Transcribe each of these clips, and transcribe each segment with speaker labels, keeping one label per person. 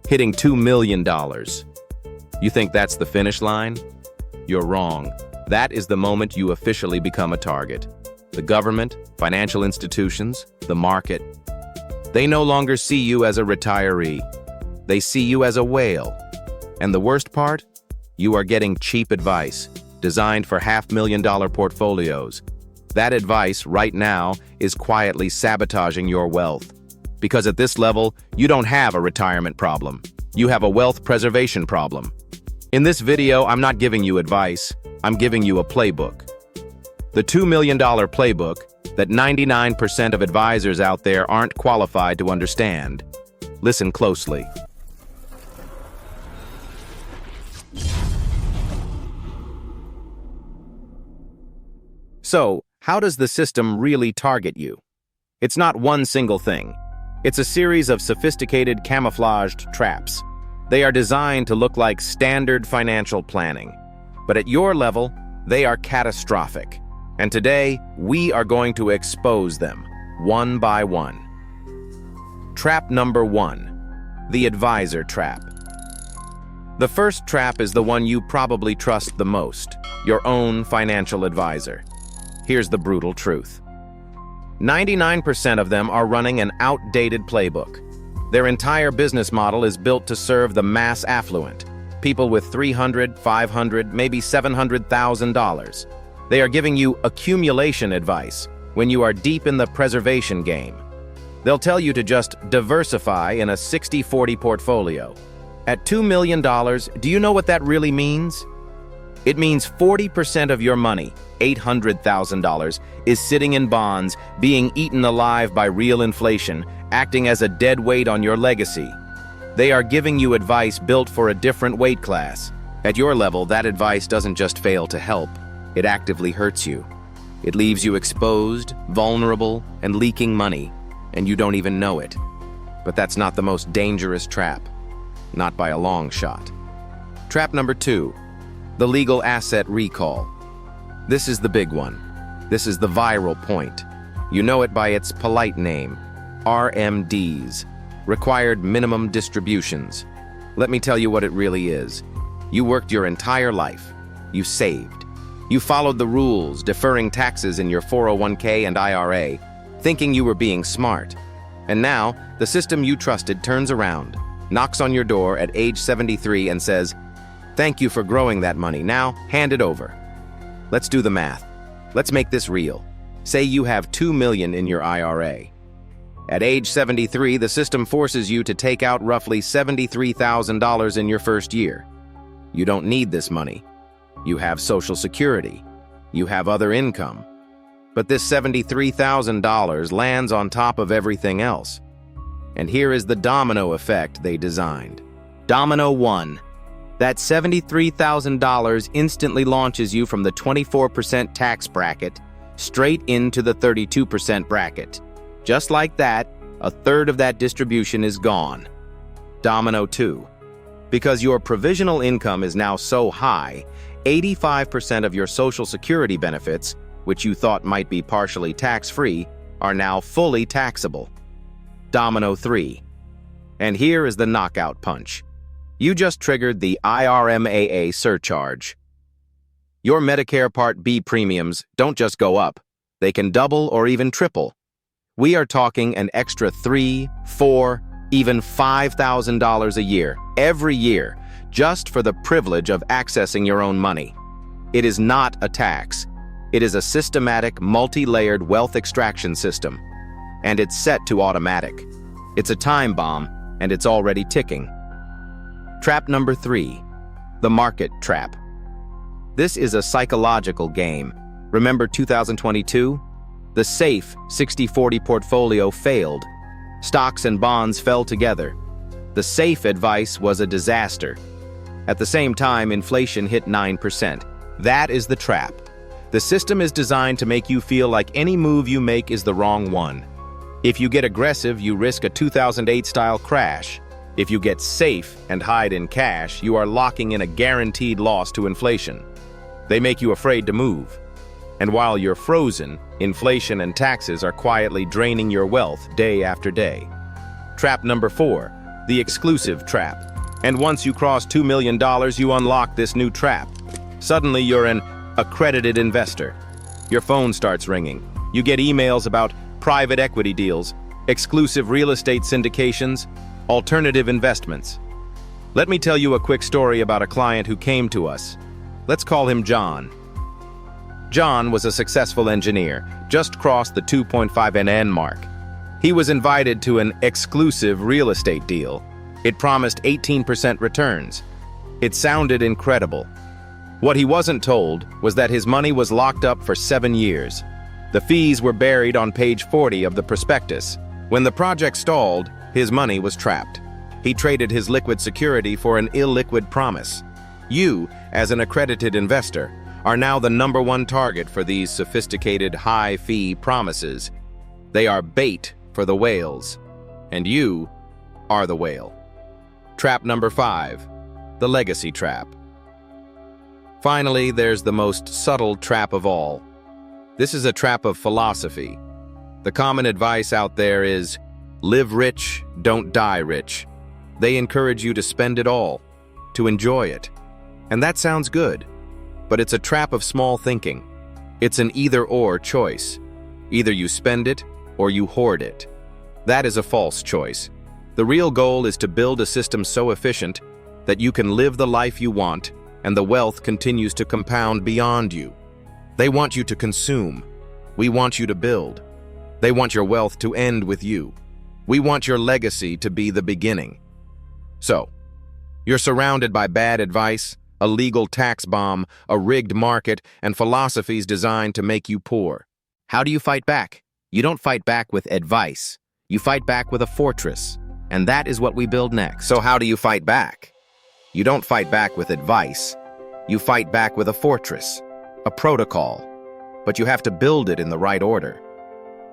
Speaker 1: hitting $2 million. You think that's the finish line? You're wrong. That is the moment you officially become a target. The government, financial institutions, the market. They no longer see you as a retiree. They see you as a whale. And the worst part? You are getting cheap advice, designed for $500,000 portfolios. That advice, right now, is quietly sabotaging your wealth. Because at this level, you don't have a retirement problem. You have a wealth preservation problem. In this video, I'm not giving you advice. I'm giving you a playbook. The $2 million playbook that 99% of advisors out there aren't qualified to understand. Listen closely. So, how does the system really target you? It's not one single thing. It's a series of sophisticated camouflaged traps. They are designed to look like standard financial planning. But at your level, they are catastrophic. And today, we are going to expose them, one by one. Trap number 1, the advisor trap. The first trap is the one you probably trust the most, your own financial advisor. Here's the brutal truth. 99% of them are running an outdated playbook. Their entire business model is built to serve the mass affluent, people with $300,000, $500,000, maybe $700,000. They are giving you accumulation advice when you are deep in the preservation game. They'll tell you to just diversify in a 60-40 portfolio. At $2 million, do you know what that really means? It means 40% of your money, $800,000, is sitting in bonds, being eaten alive by real inflation, acting as a dead weight on your legacy. They are giving you advice built for a different weight class. At your level, that advice doesn't just fail to help, it actively hurts you. It leaves you exposed, vulnerable, and leaking money, and you don't even know it. But that's not the most dangerous trap. Not by a long shot. Trap number 2, the legal asset recall. This is the big one. This is the viral point. You know it by its polite name, RMDs, required minimum distributions. Let me tell you what it really is. You worked your entire life. You saved. You followed the rules, deferring taxes in your 401k and IRA, thinking you were being smart. And now, the system you trusted turns around, knocks on your door at age 73 and says, "Thank you for growing that money. Now, hand it over." Let's do the math. Let's make this real. Say you have $2 million in your IRA. At age 73, the system forces you to take out roughly $73,000 in your first year. You don't need this money. You have Social Security. You have other income. But this $73,000 lands on top of everything else. And here is the domino effect they designed. Domino 1. That $73,000 instantly launches you from the 24% tax bracket straight into the 32% bracket. Just like that, a third of that distribution is gone. Domino 2. Because your provisional income is now so high, 85% of your Social Security benefits, which you thought might be partially tax-free, are now fully taxable. Domino 3. And here is the knockout punch. You just triggered the IRMAA surcharge. Your Medicare Part B premiums don't just go up, they can double or even triple. We are talking an extra $3,000, $4,000, even $5,000 a year, every year, just for the privilege of accessing your own money. It is not a tax. It is a systematic, multi-layered wealth extraction system. And it's set to automatic. It's a time bomb, and it's already ticking. Trap number 3, the market trap. This is a psychological game. Remember 2022? The safe 60-40 portfolio failed. Stocks and bonds fell together. The safe advice was a disaster. At the same time, inflation hit 9%. That is the trap. The system is designed to make you feel like any move you make is the wrong one. If you get aggressive, you risk a 2008-style crash. If you get safe and hide in cash, you are locking in a guaranteed loss to inflation. They make you afraid to move. And while you're frozen, inflation and taxes are quietly draining your wealth day after day. Trap number 4, the exclusive trap. And once you cross $2 million, you unlock this new trap. Suddenly, you're an accredited investor. Your phone starts ringing. You get emails about private equity deals, exclusive real estate syndications, alternative investments. Let me tell you a quick story about a client who came to us. Let's call him John. John was a successful engineer, just crossed the 2.5 NN mark. He was invited to an exclusive real estate deal. It promised 18% returns. It sounded incredible. What he wasn't told was that his money was locked up for 7 years. The fees were buried on page 40 of the prospectus. When the project stalled, his money was trapped. He traded his liquid security for an illiquid promise. You, as an accredited investor, are now the #1 target for these sophisticated high-fee promises. They are bait for the whales, and you are the whale. Trap number 5, the legacy trap. Finally, there's the most subtle trap of all. This is a trap of philosophy. The common advice out there is, live rich, don't die rich. They encourage you to spend it all, to enjoy it. And that sounds good, but it's a trap of small thinking. It's an either-or choice. Either you spend it or you hoard it. That is a false choice. The real goal is to build a system so efficient that you can live the life you want and the wealth continues to compound beyond you. They want you to consume. We want you to build. They want your wealth to end with you. We want your legacy to be the beginning. So, you're surrounded by bad advice, a legal tax bomb, a rigged market, and philosophies designed to make you poor. How do you fight back? You don't fight back with advice. You fight back with a fortress. And that is what we build next. So how do you fight back? You don't fight back with advice. You fight back with a fortress, a protocol. But you have to build it in the right order.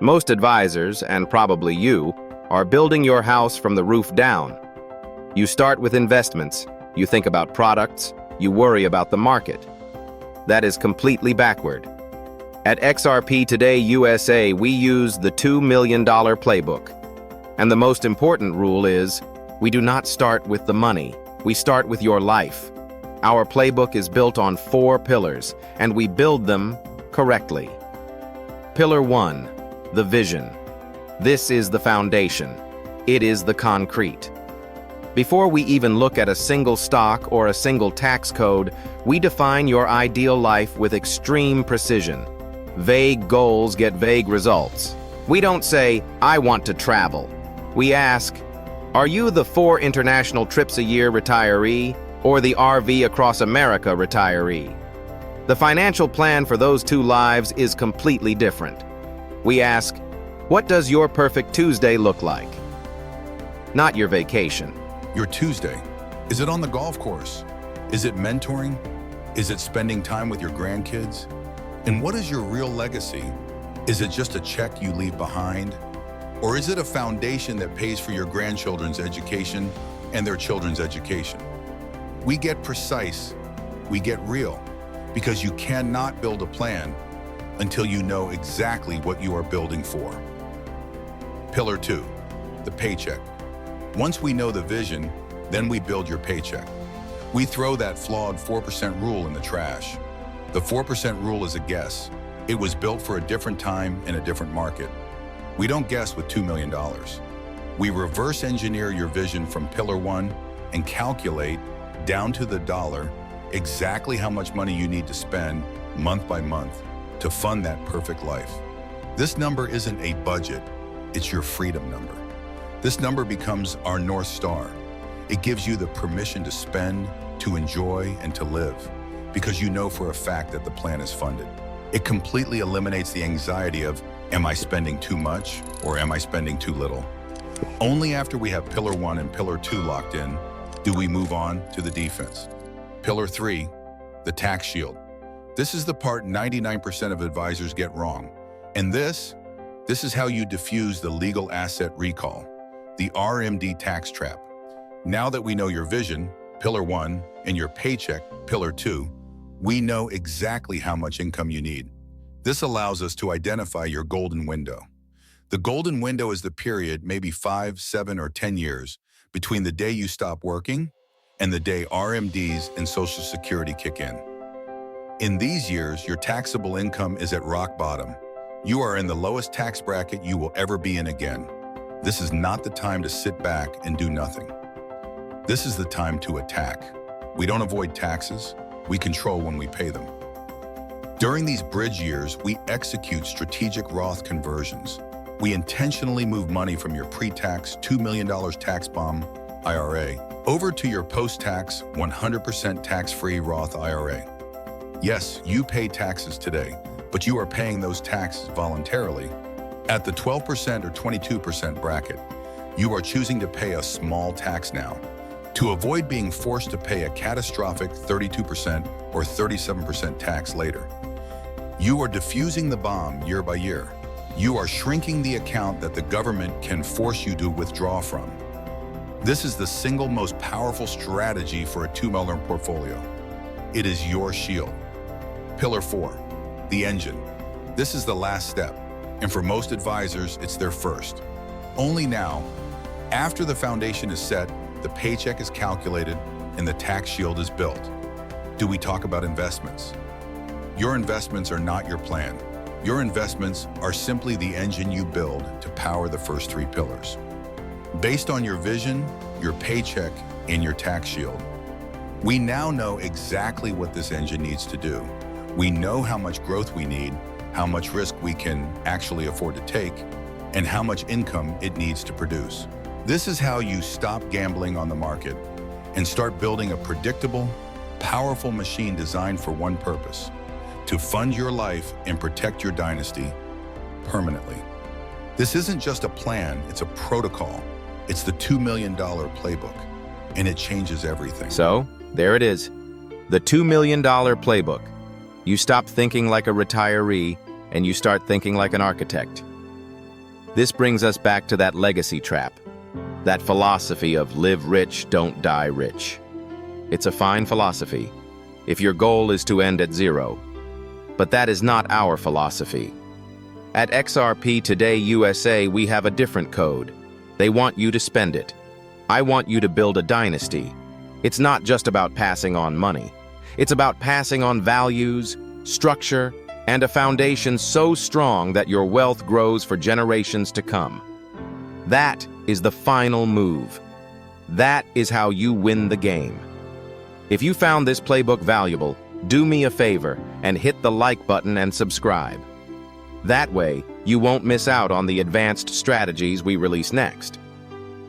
Speaker 1: Most advisors, and probably you, are building your house from the roof down. You start with investments. You think about products. You worry about the market. That is completely backward. At XRP Today USA, we use the $2 million playbook. And the most important rule is, we do not start with the money. We start with your life. Our playbook is built on 4 pillars, and we build them correctly. Pillar 1, the vision. This is the foundation. It is the concrete. Before we even look at a single stock or a single tax code, we define your ideal life with extreme precision. Vague goals get vague results. We don't say, I want to travel. We ask, are you the 4 international trips a year retiree or the RV across America retiree? The financial plan for those 2 lives is completely different. We ask, what does your perfect Tuesday look like? Not your vacation.
Speaker 2: Your Tuesday. Is it on the golf course? Is it mentoring? Is it spending time with your grandkids? And what is your real legacy? Is it just a check you leave behind? Or is it a foundation that pays for your grandchildren's education and their children's education? We get precise, we get real, because you cannot build a plan until you know exactly what you are building for. Pillar 2, the paycheck. Once we know the vision, then we build your paycheck. We throw that flawed 4% rule in the trash. The 4% rule is a guess. It was built for a different time in a different market. We don't guess with $2 million. We reverse engineer your vision from Pillar 1 and calculate, down to the dollar, exactly how much money you need to spend month by month to fund that perfect life. This number isn't a budget, it's your freedom number. This number becomes our North Star. It gives you the permission to spend, to enjoy, and to live, because you know for a fact that the plan is funded. It completely eliminates the anxiety of, am I spending too much or am I spending too little? Only after we have Pillar 1 and Pillar 2 locked in do we move on to the defense. Pillar 3, the tax shield. This is the part 99% of advisors get wrong. And this is how you diffuse the legal asset recall, the RMD tax trap. Now that we know your vision, Pillar 1, and your paycheck, Pillar 2, we know exactly how much income you need. This allows us to identify your golden window. The golden window is the period, maybe 5, 7, or 10 years, between the day you stop working and the day RMDs and Social Security kick in. In these years, your taxable income is at rock bottom. You are in the lowest tax bracket you will ever be in again. This is not the time to sit back and do nothing. This is the time to attack. We don't avoid taxes, we control when we pay them. During these bridge years, we execute strategic Roth conversions. We intentionally move money from your pre-tax $2 million tax bomb IRA over to your post-tax 100% tax-free Roth IRA. Yes, you pay taxes today, but you are paying those taxes voluntarily. At the 12% or 22% bracket, you are choosing to pay a small tax now to avoid being forced to pay a catastrophic 32% or 37% tax later. You are diffusing the bomb year by year. You are shrinking the account that the government can force you to withdraw from. This is the single most powerful strategy for a $2 million portfolio. It is your shield. Pillar 4, the engine. This is the last step, and for most advisors, it's their first. Only now, after the foundation is set, the paycheck is calculated, and the tax shield is built, do we talk about investments. Your investments are not your plan. Your investments are simply the engine you build to power the first 3 pillars. Based on your vision, your paycheck, and your tax shield, we now know exactly what this engine needs to do. We know how much growth we need, how much risk we can actually afford to take, and how much income it needs to produce. This is how you stop gambling on the market and start building a predictable, powerful machine designed for one purpose: to fund your life and protect your dynasty permanently. This isn't just a plan, it's a protocol. It's the $2 million playbook, and it changes everything.
Speaker 1: So, there it is. The $2 million playbook. You stop thinking like a retiree, and you start thinking like an architect. This brings us back to that legacy trap, that philosophy of live rich, don't die rich. It's a fine philosophy, if your goal is to end at 0. But that is not our philosophy. At XRP Today USA, we have a different code. They want you to spend it. I want you to build a dynasty. It's not just about passing on money. It's about passing on values, structure, and a foundation so strong that your wealth grows for generations to come. That is the final move. That is how you win the game. If you found this playbook valuable, do me a favor and hit the like button and subscribe. That way, you won't miss out on the advanced strategies we release next.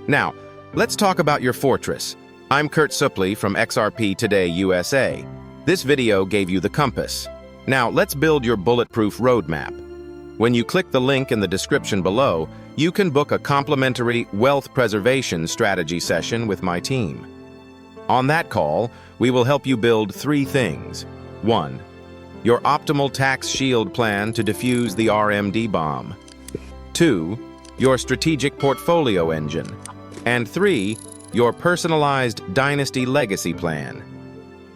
Speaker 1: Now, let's talk about your fortress. I'm Kurt Suppley from XRP Today USA. This video gave you the compass. Now, let's build your bulletproof roadmap. When you click the link in the description below, you can book a complimentary wealth preservation strategy session with my team. On that call, we will help you build 3 things. 1. Your optimal tax shield plan to defuse the RMD bomb. 2. Your strategic portfolio engine. And 3. Your personalized dynasty legacy plan.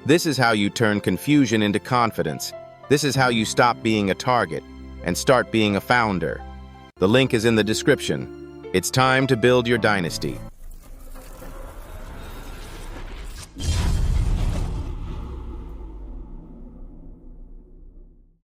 Speaker 1: This is how you turn confusion into confidence. This is how you stop being a target and start being a founder. The link is in the description. It's time to build your dynasty.